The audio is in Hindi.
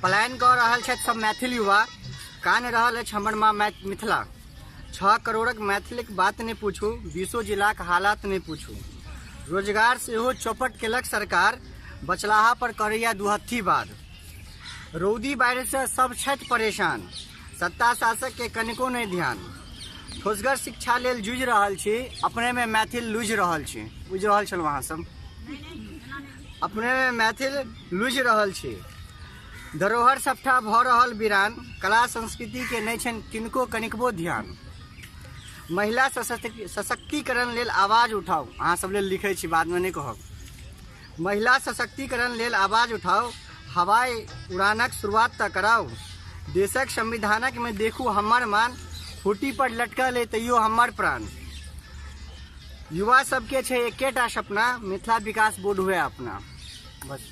पलायन कऽ रहल छथि सब मैथिल युवा। कान रहल अछि हमर माँ मिथिला। 6 करोड़क मैथिलीक बात नहि पूछू, 20 जिलाक हालात नहि पूछू। रोजगार सेहो चौपट केलक सरकार, बचलाहा पर करैया दुहत्थी बाद। रौदी बाढ़ि से सब छथि परेशान, सत्ता शासक के कनिको नहि ध्यान। ठोसगर शिक्षा लेल जूझि रहल छी, अपने में मैथिल लूझि रहल छी। बुझि रहल छलहुँ अहाँ सब, अपने में मैथिल लूझि रहल छी। धरोहर सबटा भऽ रहल वीरान, कला संस्कृति के नहीं छनि किनको कनिकबो ध्यान। महिला सशक्तिकरण लेल आवाज उठाओ, अहाँ सब लेल लिखै छी, बाद में नहीं कहब। महिला सशक्तिकरण लेल आवाज उठाओ, हवाई उड़ानक शुरुआत तऽ कराओ। देशक संविधानक में देखू हमर मान, खूटी पर लटकल है तैयो हमर प्राण। युवा सबके छै एकेटा सपना, मिथिला विकास बोर्ड हुए अपना। बस।